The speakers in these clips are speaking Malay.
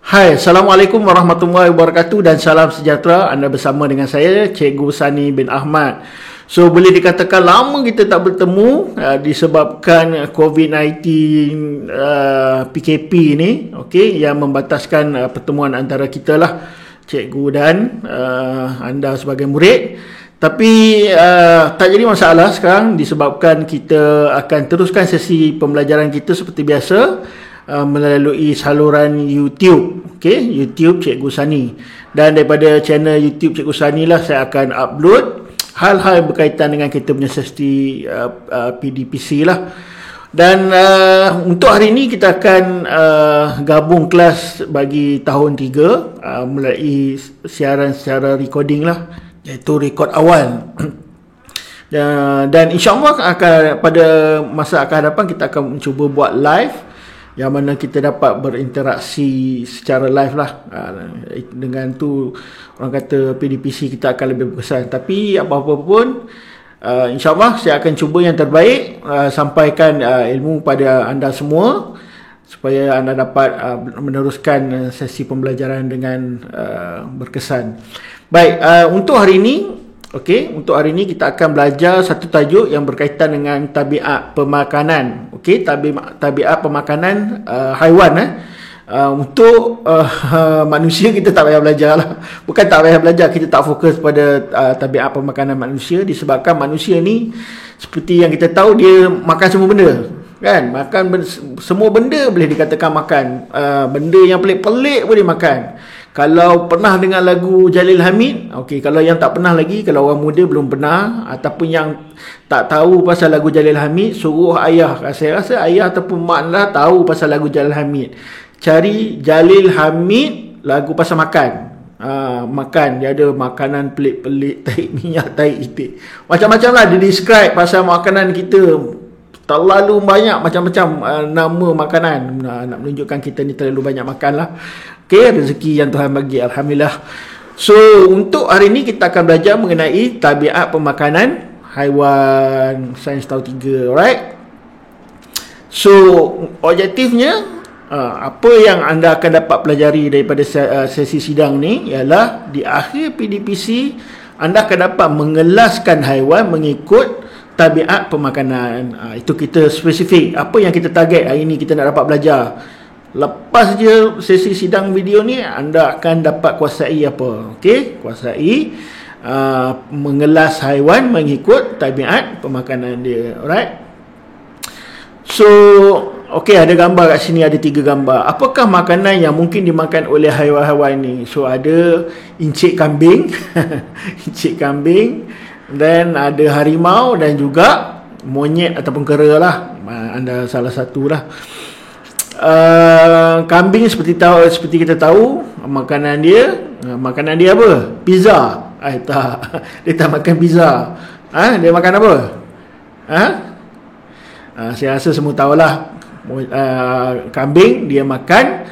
Hai, Assalamualaikum warahmatullahi wabarakatuh dan salam sejahtera. Anda bersama dengan saya, Cikgu Sani bin Ahmad. So, boleh dikatakan lama kita tak bertemu disebabkan COVID-19 PKP ni, okay, yang membataskan pertemuan antara kita lah, cikgu dan anda sebagai murid. Tapi tak jadi masalah sekarang disebabkan kita akan teruskan sesi pembelajaran kita seperti biasa melalui saluran YouTube, okay? YouTube Cikgu Sani. Dan daripada channel YouTube Cikgu Sani lah saya akan upload hal-hal berkaitan dengan kita punya sesi PDPC lah. Dan untuk hari ini kita akan gabung kelas bagi tahun 3 melalui siaran secara recording lah, iaitu rekod awal. Dan insyaAllah pada masa akan hadapan kita akan mencuba buat live yang mana kita dapat berinteraksi secara live lah. Dengan tu orang kata PDPC kita akan lebih berkesan. Tapi apa-apa pun, insyaAllah saya akan cuba yang terbaik sampaikan ilmu pada anda semua supaya anda dapat meneruskan sesi pembelajaran dengan berkesan. Baik, untuk hari ini, okey, untuk hari ini kita akan belajar satu tajuk yang berkaitan dengan tabiat pemakanan. Okey, tabiat pemakanan haiwan. Untuk manusia kita tak payah belajar lah. Bukan tak payah belajar, kita tak fokus pada tabiat pemakanan manusia disebabkan manusia ni seperti yang kita tahu dia makan semua benda. Kan? Semua benda boleh dikatakan makan. Benda yang pelik-pelik boleh makan. Kalau pernah dengar lagu Jalil Hamid, okey, kalau yang tak pernah lagi, kalau orang muda belum pernah ataupun yang tak tahu pasal lagu Jalil Hamid, suruh ayah, saya rasa ayah ataupun mak lah tahu pasal lagu Jalil Hamid. Cari Jalil Hamid lagu pasal makan. Makan, dia ada makanan pelik-pelik, tahi minyak, tahi itik. Macam-macam lah dia describe pasal makanan kita. Terlalu banyak macam-macam nama makanan. Nak menunjukkan kita ni terlalu banyak makan lah. Okay, rezeki yang Tuhan bagi, Alhamdulillah. So, untuk hari ini kita akan belajar mengenai tabiat pemakanan haiwan sains tahun 3, alright? So, objektifnya, apa yang anda akan dapat pelajari daripada sesi sidang ni ialah di akhir PDPC, anda akan dapat mengelaskan haiwan mengikut tabiat pemakanan. Itu kita spesifik. Apa yang kita target hari ini kita nak dapat belajar. Lepas je sesi sidang video ni, anda akan dapat kuasai apa? Okey, kuasai mengelas haiwan mengikut tabiat pemakanan dia. Alright? So, okey, ada gambar kat sini, ada 3 gambar. Apakah makanan yang mungkin dimakan oleh haiwan-haiwan ni? So, ada encik kambing, encik kambing, dan ada harimau dan juga monyet ataupun kera lah. Anda salah satu lah. Kambing seperti kita tahu makanan dia apa? Pizza. Tak. Dia tak makan pizza. Dia makan apa? Saya rasa semua tahulah. Kambing dia makan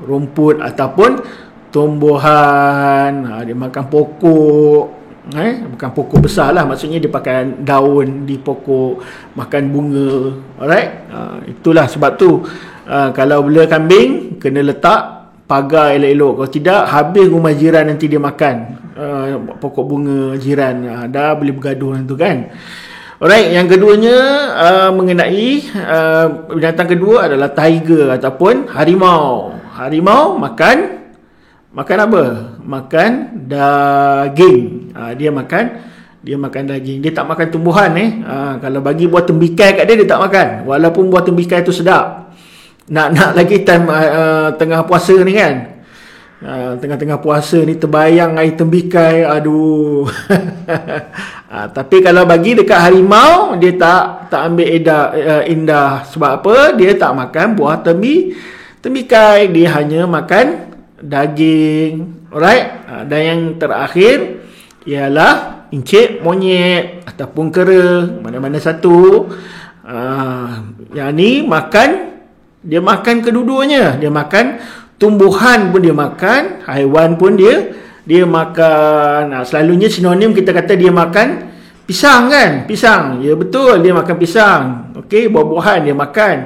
rumput ataupun tumbuhan. Dia makan pokok. Bukan pokok besar lah, maksudnya dia pakai daun di pokok, makan bunga. Alright? Itulah sebab tu kalau bela kambing kena letak pagar elok-elok, kalau tidak habis rumah jiran nanti dia makan pokok bunga jiran. Dah boleh bergaduh tu kan. Alright, yang keduanya mengenai binatang kedua adalah tiger ataupun harimau. Harimau makan apa? Makan daging. Dia makan daging. Dia tak makan tumbuhan kalau bagi buah tembikai kat dia tak makan. Walaupun buah tembikai tu sedap. Nak lagi time tengah puasa ni kan. Tengah-tengah puasa ni terbayang air tembikai, aduh. Tapi kalau bagi dekat harimau, dia tak ambil indah. Sebab apa? Dia tak makan buah tembikai. Dia hanya makan daging. Alright? Dan yang terakhir ialah encik monyet ataupun kera, mana-mana satu. Yang ni dia makan kedua-duanya. Dia makan tumbuhan pun dia makan, haiwan pun dia makan. Selalunya sinonim kita kata dia makan pisang kan? Pisang. Ya betul, dia makan pisang. Okey, buah-buahan dia makan.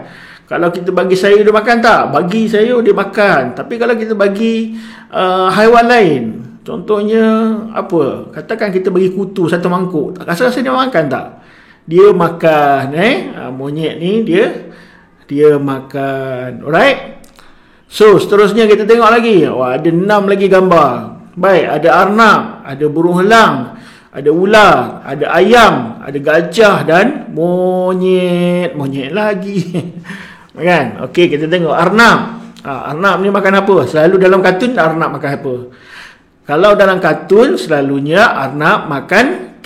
Kalau kita bagi sayur dia makan tak? Bagi sayur dia makan. Tapi kalau kita bagi haiwan lain, contohnya apa? Katakan kita bagi kutu satu mangkuk, tak rasa-rasa dia makan tak? Dia makan. Monyet ni dia makan. Alright. So seterusnya kita tengok lagi. Ada 6 lagi gambar. Baik, ada arnab, ada burung helang, ada ular, ada ayam, ada gajah dan monyet. Monyet lagi. Kan? Okey, kita tengok arnab. Arnab ni makan apa? Selalu dalam kartun arnab makan apa? Kalau dalam kartun selalunya arnab makan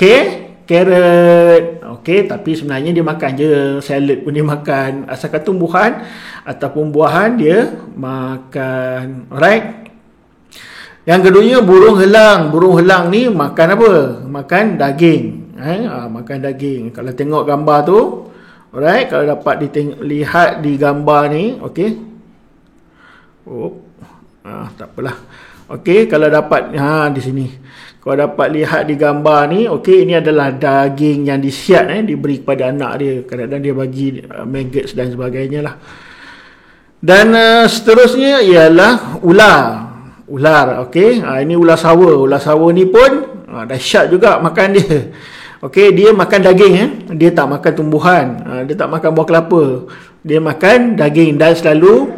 carrot. Okey, tapi sebenarnya dia makan je salad pun dia makan. Asalkan tumbuhan ataupun buahan dia makan. Alright. Yang keduanya burung helang. Burung helang ni makan apa? Makan daging. Makan daging. Kalau tengok gambar tu, alright, kalau dapat lihat di gambar ni, okey. Tak apalah. Okey, kalau dapat di sini. Kalau dapat lihat di gambar ni, okey, ini adalah daging yang disiat diberi kepada anak dia. Kadang-kadang dia bagi maggots dan sebagainya lah. Dan seterusnya ialah ular. Ular, okey. Ini ular sawa. Ular sawa ni pun dahsyat juga makan dia. Okey, dia makan daging. Dia tak makan tumbuhan. Dia tak makan buah kelapa. Dia makan daging dan selalu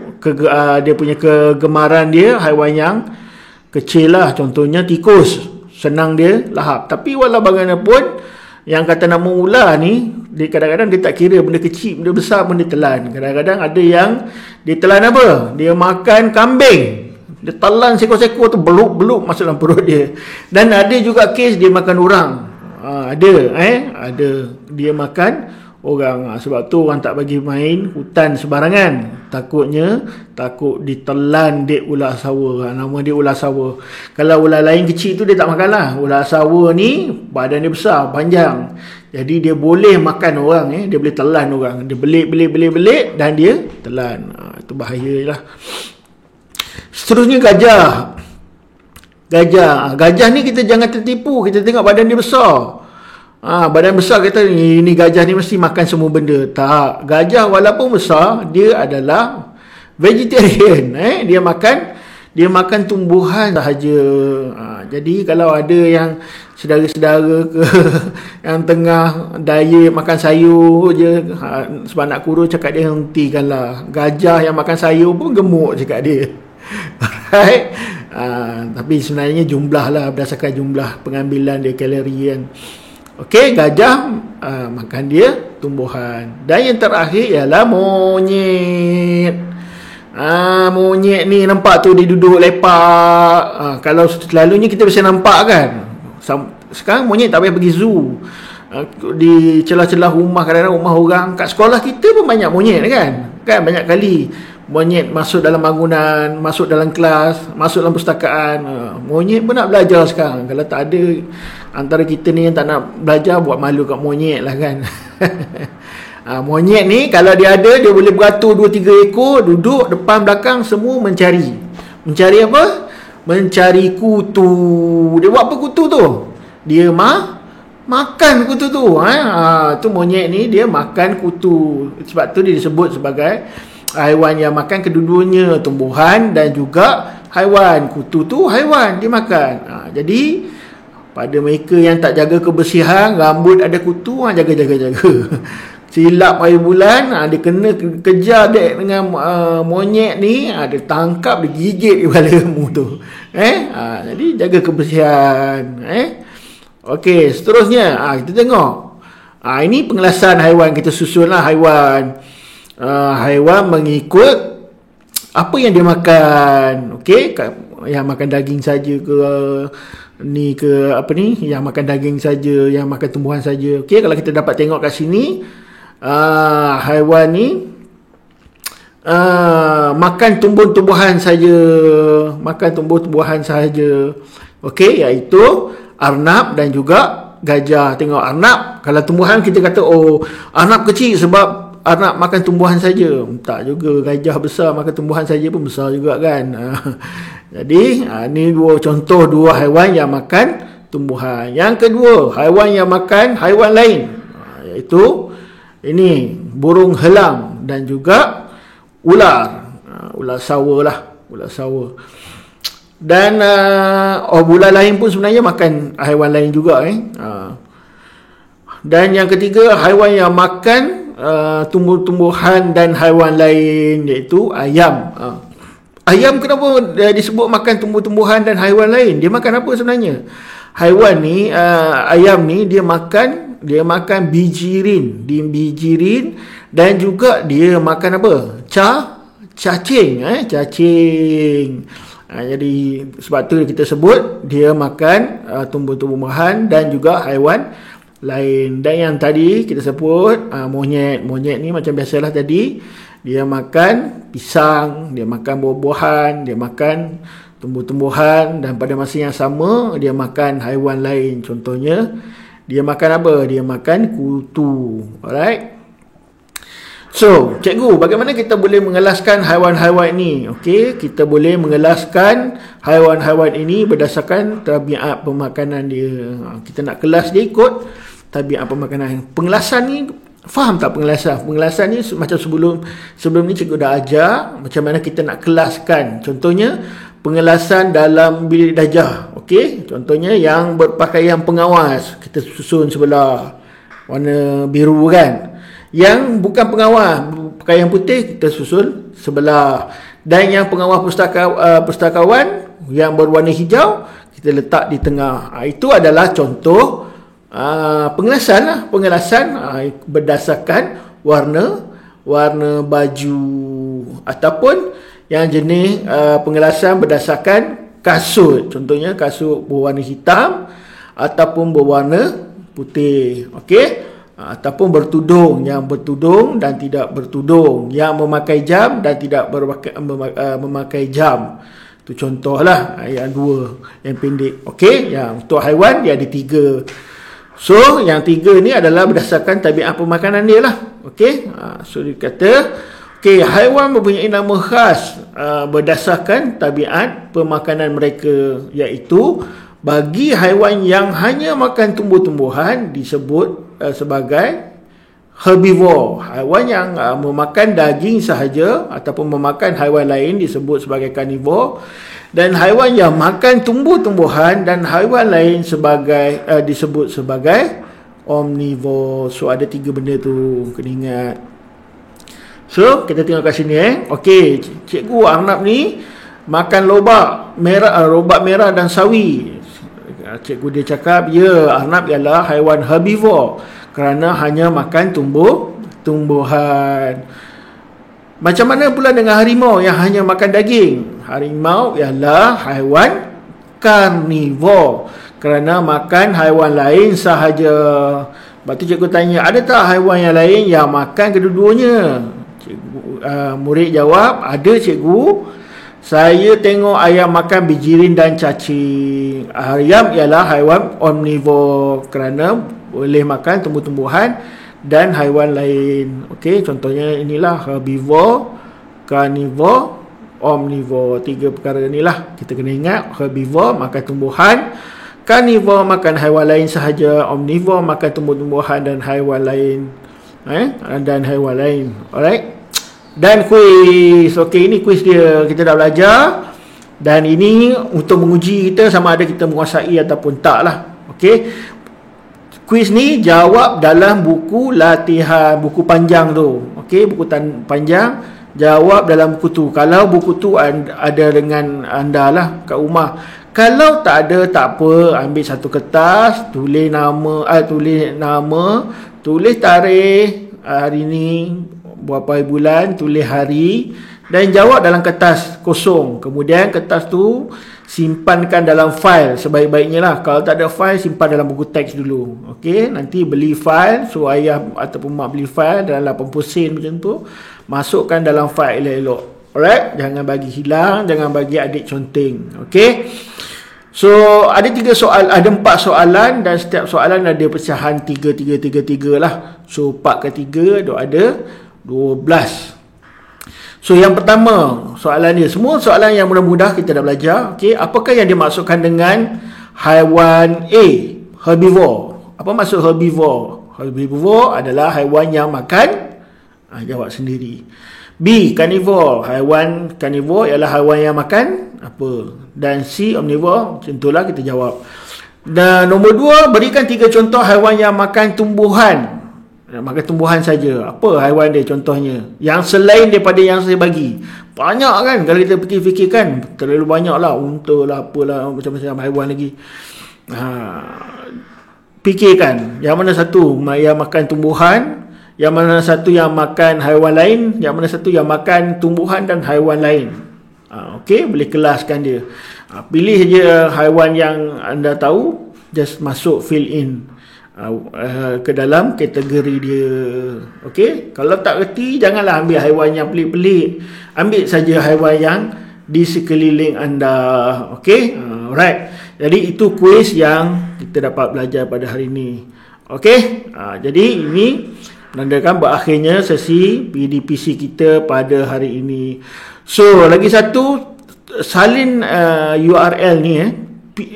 dia punya kegemaran dia haiwan yang kecil lah. Contohnya tikus. Senang dia lahap. Tapi walau bagaimanapun, yang kata nama ular ni, dia kadang-kadang dia tak kira benda kecil, benda besar pun dia telan. Kadang-kadang ada yang dia telan apa? Dia makan kambing. Dia telan seekor-seekor tu, beluk-beluk masuk dalam perut dia. Dan ada juga kes dia makan orang. Ada dia makan orang. Sebab tu orang tak bagi main hutan sebarangan. Takut ditelan dek ular sawa. Nama dia ular sawa. Kalau ular lain kecil tu dia tak makan lah. Ular sawa ni badan dia besar, panjang. Jadi dia boleh makan orang. Dia boleh telan orang. Dia belik dan dia telan. Itu bahaya lah. Seterusnya gajah. Gajah ni kita jangan tertipu. Kita tengok badan dia besar. Badan besar kita ini gajah ni mesti makan semua benda. Tak. Gajah walaupun besar, dia adalah vegetarian. Dia makan tumbuhan sahaja. Jadi kalau ada yang saudara-saudara ke yang tengah diet makan sayur je, sebab nak kurus, cakap dia hentikanlah. Gajah yang makan sayur pun gemuk, cakap dia. Alright. Tapi sebenarnya jumlah lah, berdasarkan jumlah pengambilan dia kalori kan. Okey, gajah makan dia tumbuhan. Dan yang terakhir ialah monyet. Monyet ni nampak tu dia duduk lepak. Kalau selalunya kita biasa nampak kan. Sekarang monyet tak payah pergi zoo. Di celah-celah rumah, kadang-kadang rumah orang, kat sekolah kita pun banyak monyet kan. Kan banyak kali monyet masuk dalam bangunan, masuk dalam kelas, masuk dalam perpustakaan. Monyet pun nak belajar sekarang. Kalau tak ada antara kita ni yang tak nak belajar, buat malu kat monyet lah kan. Monyet ni kalau dia ada, dia boleh beratur 2-3 ekor, duduk depan belakang semua mencari. Mencari apa? Mencari kutu. Dia buat apa kutu tu? Dia makan kutu tu. Tu monyet ni dia makan kutu. Sebab tu dia disebut sebagai haiwan yang makan kedua-duanya, tumbuhan dan juga haiwan. Kutu tu haiwan, dia makan. Jadi pada mereka yang tak jaga kebersihan, rambut ada kutu, jaga. Silap air bulan, dia kena kejar dek dengan monyet ni, dia tangkap, dia gigit kepala kamu tu. Jadi jaga kebersihan. Okey, seterusnya kita tengok. Ini pengelasan haiwan, kita susunlah haiwan. Haiwan mengikut apa yang dia makan. Okey, yang makan daging saja ke yang makan daging saja, yang makan tumbuhan saja. Okey, kalau kita dapat tengok kat sini, haiwan ni makan tumbuh-tumbuhan saja. Okey, iaitu arnab dan juga gajah. Tengok arnab, kalau tumbuhan kita kata arnab kecil sebab arnab makan tumbuhan saja. Tak juga, gajah besar makan tumbuhan saja pun besar juga kan. Jadi ni contoh dua haiwan yang makan tumbuhan. Yang kedua, haiwan yang makan haiwan lain, iaitu ini burung helang dan juga ular. Ular sawa lah. Ular sawa. Dan ular lain pun sebenarnya makan haiwan lain juga. Dan yang ketiga, haiwan yang makan tumbuh-tumbuhan dan haiwan lain, iaitu ayam. Ayam kenapa disebut makan tumbuh-tumbuhan dan haiwan lain? Dia makan apa sebenarnya? Haiwan ni, ayam ni dia makan bijirin, dan juga dia makan apa? Cacing. Jadi sebab tu kita sebut dia makan tumbuh-tumbuhan dan juga haiwan lain. Dan yang tadi kita sebut monyet ni macam biasalah tadi, dia makan pisang, dia makan buah-buahan, dia makan tumbuh-tumbuhan, dan pada masa yang sama dia makan haiwan lain. Contohnya dia makan apa? Dia makan kutu. Alright. So, cikgu, bagaimana kita boleh mengelaskan haiwan-haiwan ini? Okey, kita boleh mengelaskan haiwan-haiwan ini berdasarkan tabiat pemakanan dia. Kita nak kelas dia ikut tabiat pemakanan. Pengelasan ni, faham tak pengelasan? Pengelasan ni macam sebelum ni cikgu dah ajar macam mana kita nak kelaskan. Contohnya, pengelasan dalam bilik darjah. Okey, contohnya yang berpakaian pengawas, kita susun sebelah warna biru kan. Yang bukan pengawas, pakaian putih, kita susun sebelah. Dan yang pengawas pustakawan yang berwarna hijau, kita letak di tengah. Itu adalah contoh pengelasan berdasarkan warna baju, ataupun yang jenis pengelasan berdasarkan kasut. Contohnya kasut berwarna hitam ataupun berwarna putih. Okey, ataupun bertudung, yang bertudung dan tidak bertudung, yang memakai jam dan tidak memakai jam. Itu contohlah yang dua, yang pendek. Okey, yang untuk haiwan dia ada 3. So yang 3 ni adalah berdasarkan tabiat pemakanan dia lah. Okey, so dia kata okey, haiwan mempunyai nama khas berdasarkan tabiat pemakanan mereka, iaitu bagi haiwan yang hanya makan tumbuh-tumbuhan disebut sebagai herbivore. Haiwan yang memakan daging sahaja ataupun memakan haiwan lain disebut sebagai carnivore. Dan haiwan yang makan tumbuh-tumbuhan dan haiwan lain disebut sebagai omnivore. So ada 3 benda tu, kena ingat. So kita tengok kat sini. Okey, cikgu Arnab ni makan lobak merah dan sawi. Cikgu dia cakap, ya, Arnab ialah haiwan herbivore kerana hanya makan tumbuh-tumbuhan. Macam mana pula dengan harimau yang hanya makan daging? Harimau ialah haiwan karnivore kerana makan haiwan lain sahaja. Lepas tu cikgu tanya, ada tak haiwan yang lain yang makan kedua-duanya? Murid jawab, ada cikgu. Saya tengok ayam makan bijirin dan cacing. Ayam ialah haiwan omnivore kerana boleh makan tumbuh-tumbuhan dan haiwan lain. Okey, contohnya inilah herbivore, carnivore, omnivore. 3 perkara inilah kita kena ingat. Herbivore makan tumbuhan, carnivore makan haiwan lain sahaja, omnivore makan tumbuh-tumbuhan dan haiwan lain. Alright. Dan kuis. Okey, ini kuis dia, kita dah belajar. Dan ini untuk menguji kita sama ada kita menguasai ataupun tak lah. Okey, kuis ni jawab dalam buku latihan, buku panjang tu. Okey, buku panjang, jawab dalam buku tu. Kalau buku tu ada dengan anda lah kat rumah. Kalau tak ada, tak apa, ambil satu kertas, tulis nama, tulis tarikh hari ni, berapa bulan, tulis hari, dan jawab dalam kertas kosong. Kemudian kertas tu simpankan dalam fail sebaik-baiknya lah. Kalau tak ada fail, simpan dalam buku teks dulu. Okey, nanti beli fail. So ayah ataupun mak beli fail dalam 80 sen macam tu, masukkan dalam fail elok-elok. Alright, jangan bagi hilang, jangan bagi adik conteng. Okey, so ada 4 soalan dan setiap soalan ada pecahan 3 lah. So 4 ke 3 ada 12. So yang pertama soalan dia, semua soalan yang mudah-mudah kita dah belajar. Okey, apakah yang dimaksudkan dengan haiwan A, herbivore? Apa maksud herbivore? Herbivore adalah haiwan yang makan, jawab sendiri. B, carnivore. Haiwan carnivore ialah haiwan yang makan apa. Dan C, omnivore. Macam itulah kita jawab. Dan nombor 2, berikan 3 contoh haiwan yang makan tumbuhan. Makan tumbuhan saja. Apa haiwan dia contohnya? Yang selain daripada yang saya bagi. Banyak kan kalau kita fikir-fikirkan. Terlalu banyak lah. Unta lah, apalah, macam-macam haiwan lagi. Fikirkan. Yang mana satu yang makan tumbuhan, yang mana satu yang makan haiwan lain, yang mana satu yang makan tumbuhan dan haiwan lain. Okey, boleh kelaskan dia. Pilih je haiwan yang anda tahu, just masuk fill in ke dalam kategori dia. Okey, kalau tak reti janganlah ambil haiwan yang pelik-pelik. Ambil saja haiwan yang di sekeliling anda. Okey, alright. Jadi itu kuis yang kita dapat belajar pada hari ini. Okey, jadi ini menandakan berakhirnya sesi PDPC kita pada hari ini. So, lagi satu, salin URL ni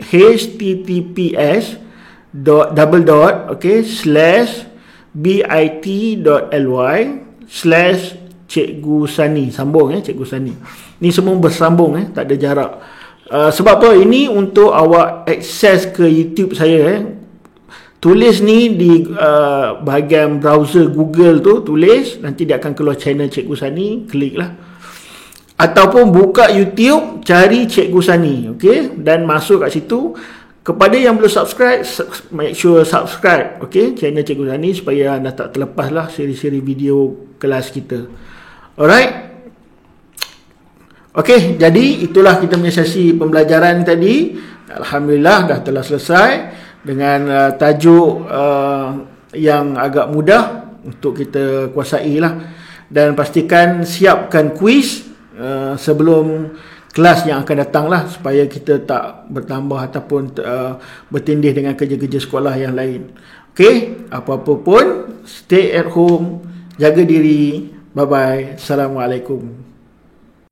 https /bit.ly/Cikgu Sani. Sambung Cikgu Sani. Ni semua bersambung tak ada jarak. Sebab apa? Ini untuk awak akses ke YouTube saya Tulis ni di bahagian browser Google tu, tulis, nanti dia akan keluar channel Cikgu Sani, kliklah. Ataupun buka YouTube, cari Cikgu Sani, okey, dan masuk kat situ. Kepada yang belum subscribe, make sure subscribe, okey, channel Cikgu Sani supaya anda tak terlepas lah siri-siri video kelas kita. Alright. Okey, jadi itulah kita punya sesi pembelajaran tadi. Alhamdulillah dah telah selesai dengan tajuk yang agak mudah untuk kita kuasai lah. Dan pastikan siapkan kuis sebelum kelas yang akan datang lah, supaya kita tak bertambah ataupun bertindih dengan kerja-kerja sekolah yang lain. Okey, apa-apa pun, stay at home, jaga diri. Bye-bye. Assalamualaikum.